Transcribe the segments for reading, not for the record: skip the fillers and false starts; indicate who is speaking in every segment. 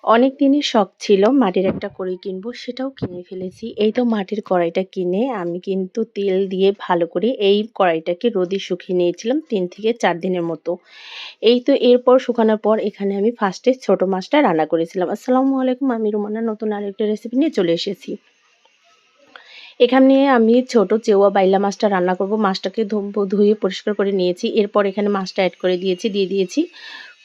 Speaker 1: অনেক দিনের শখ ছিল মাটির একটা কড়াই কিনবো, সেটাও কিনে ফেলেছি। এই তো মাটির কড়াইটা কিনে আমি কিন্তু তেল দিয়ে ভালো করে এই কড়াইটাকে রোদে শুকিয়ে নিয়েছিলাম ৩ থেকে ৪ দিনের মতো। এই তো এরপর শুকানোর পর এখানে আমি ফার্স্টে ছোট মাছটা রান্না করেছিলাম। আসসালামু আলাইকুম, আমি রুমানা নতুন আরেকটা রেসিপি নিয়ে চলে এসেছি। এখানে আমি ছোট চেওয়া বাইলা মাছটা রান্না করব। মাছটাকে ধুয়ে পরিষ্কার করে নিয়েছি। এরপর এখানে মাছটা এড করে দিয়ে দিয়েছি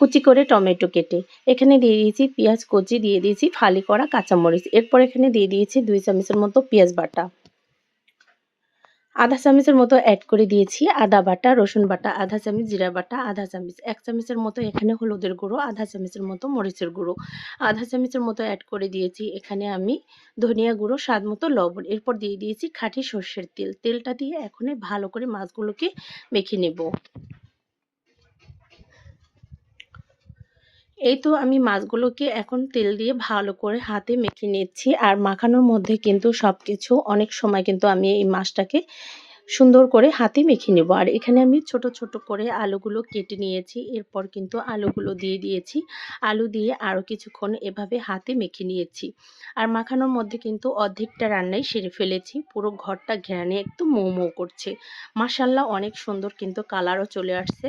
Speaker 1: কুচি করে টমেটো কেটে। এখানে দিয়ে দিয়েছি পেঁয়াজ কুচি, দিয়ে দিয়েছি ফালি করা কাঁচামরিচ। এরপর এখানে দিয়ে দিয়েছি ২ চামচের মতো পেঁয়াজ বাটা। আধা চামচের মতো এড করে দিয়েছি আদা বাটা, রসুন বাটা, আধা চামচ জিরা বাটা, আধা চামচ, ১ চামচের মতো এখানে হলুদের গুঁড়ো, আধা চামচের মতো মরিচের গুঁড়ো, আধা চামচের মতো এড করে দিয়েছি এখানে আমি ধনিয়া গুঁড়ো, স্বাদ মতো লবণ। এরপর দিয়ে দিয়েছি খাঁটি সর্ষের তেল। তেলটা দিয়ে এখন ভালো করে মাছগুলোকে মেখে নেব। এই তো আমি মাছগুলোকে এখন তেল দিয়ে ভালো করে হাতে মেখে নিচ্ছি। আর মাখানোর মধ্যে কিন্তু সবকিছু অনেক সময় কিন্তু আমি এই মাছটাকে সুন্দর করে হাতে মেখে নেব। আর এখানে আমি ছোট ছোট করে আলুগুলো কেটে নিয়েছি। এরপর কিন্তু আলুগুলো দিয়ে দিয়েছি। আলু দিয়ে আরও কিছুক্ষণ এভাবে হাতে মেখে নিয়েছি। আর মাখানোর মধ্যে কিন্তু অর্ধেকটা রান্নাই সেরে ফেলেছি। পুরো ঘরটা ঘ্রাণে একদম মৌ মৌ করছে। মাশাআল্লাহ, অনেক সুন্দর কিন্তু কালারও চলে আসছে।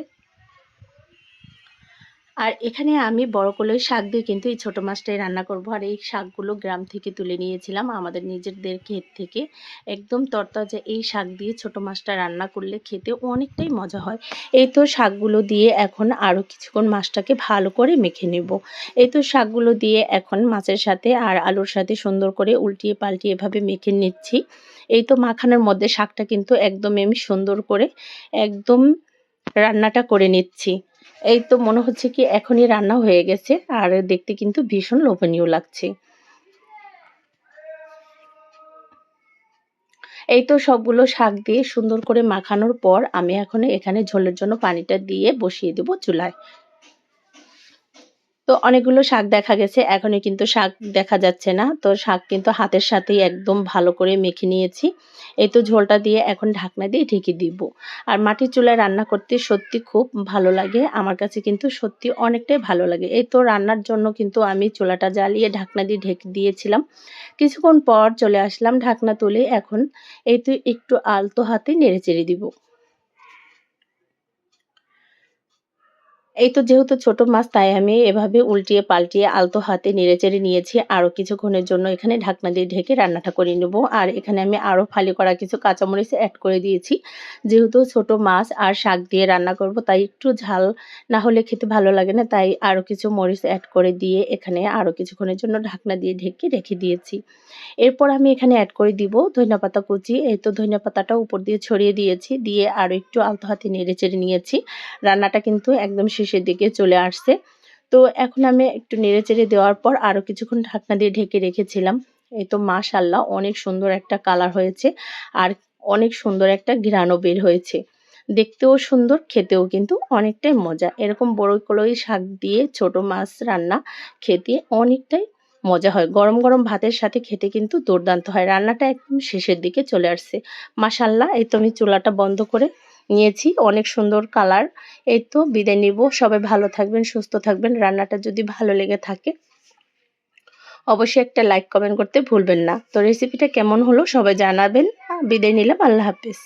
Speaker 1: আর এখানে আমি বড় কলই শাক দিয়ে কিন্তু এই ছোট মাছটাই রান্না করব। আর এই শাকগুলো গ্রাম থেকে তুলে নিয়েছিলাম আমাদের নিজেদের ক্ষেত থেকে। একদম তরতাজা এই শাক দিয়ে ছোট মাছটা রান্না করলে খেতে অনেকটাই মজা হয়। এই তো শাকগুলো দিয়ে এখন আরও কিছুক্ষণ মাছটাকে ভালো করে মেখে নেব। এই তো শাকগুলো দিয়ে এখন মাছের সাথে আর আলুর সাথে সুন্দর করে উল্টিয়ে পাল্টিয়ে এভাবে মেখে নিচ্ছি। এই তো মাখানোর মধ্যে শাকটা কিন্তু একদম আমি সুন্দর করে একদম রান্নাটা করে নিচ্ছি। এই তো মনে হচ্ছে কি এখনই রান্না হয়ে গেছে। আর দেখতে কিন্তু ভীষণ লোভনীয় লাগছে। এই তো সবগুলো শাক দিয়ে সুন্দর করে মাখানোর পর আমি এখন এখানে ঝোলের জন্য পানিটা দিয়ে বসিয়ে দেব চুলায়। তো অনেকগুলো শাক দেখা গেছে, এখনই কিন্তু শাক দেখা যাচ্ছে না। তো শাক কিন্তু হাতের সাথেই একদম ভালো করে মেখে নিয়েছি। এই তো ঝোলটা দিয়ে এখন ঢাকনা দিয়ে ঢেকে দিব। আর মাটির চুলায় রান্না করতে সত্যি খুব ভালো লাগে। আমার কাছে কিন্তু সত্যি অনেকটাই ভালো লাগে। এই তো রান্নার জন্য কিন্তু আমি চুলাটা জ্বালিয়ে ঢাকনা দিয়ে ঢেকে দিয়েছিলাম। কিছুক্ষণ পর চলে আসলাম ঢাকনা তুলে। এখন এই তো একটু আলতো হাতে নেড়েচেড়ে দিব। এই তো যেহেতু ছোট মাছ তাই আমি এভাবে উল্টিয়ে পাল্টিয়ে আলতো হাতে নেড়েচেড়ে নিয়েছি। আরও কিছুক্ষণের জন্য এখানে ঢাকনা দিয়ে ঢেকে রান্নাটা করে নেব। আর এখানে আমি আরও ফালি করা কিছু কাঁচামরিচ এড করে দিয়েছি। যেহেতু ছোট মাছ আর শাক দিয়ে রান্না করব তাই একটু ঝাল না হলে খেতে ভালো লাগে না। তাই আরও কিছু মরিচ এড করে দিয়ে এখানে আরও কিছুক্ষণের জন্য ঢাকনা দিয়ে ঢেকে রেখে দিয়েছি। এরপর আমি এখানে এড করে দিব ধনিয়াপাতা কুচি। এই তো ধনিয়াপাতাটা উপর দিয়ে ছড়িয়ে দিয়েছি। দিয়ে আরও একটু আলতো হাতে নেড়েচেড়ে নিয়েছি। রান্নাটা কিন্তু একদম শেষের দিকে চলে আসছে। তো এখন আমি একটু নেড়েচেড়ে দেওয়ার পর আরও কিছুক্ষণ ঢাকনা দিয়ে ঢেকে রেখেছিলাম। এই তো মাশাআল্লাহ, অনেক সুন্দর একটা কালার হয়েছে। আর অনেক সুন্দর একটা ঘ্রাণও বের হয়েছে। দেখতেও সুন্দর, খেতেও কিন্তু অনেকটাই মজা। এরকম বড় কলই শাক দিয়ে ছোট মাছ রান্না খেতে অনেকটাই মজা হয়। গরম গরম ভাতের সাথে খেতে কিন্তু দুর্দান্ত হয়। রান্নাটা একদম শেষের দিকে চলে আসছে। মাশাআল্লাহ, এই তো আমি চুলাটা বন্ধ করে নিয়েছি। অনেক সুন্দর কালার। এই তো বিদায় নিব। সবাই ভালো থাকবেন, সুস্থ থাকবেন। রান্নাটা যদি ভালো লেগে থাকে অবশ্যই একটা লাইক কমেন্ট করতে ভুলবেন না। তো রেসিপিটা কেমন হলো সবাই জানাবেন। বিদায় নিলাম। আল্লাহ হাফেজ।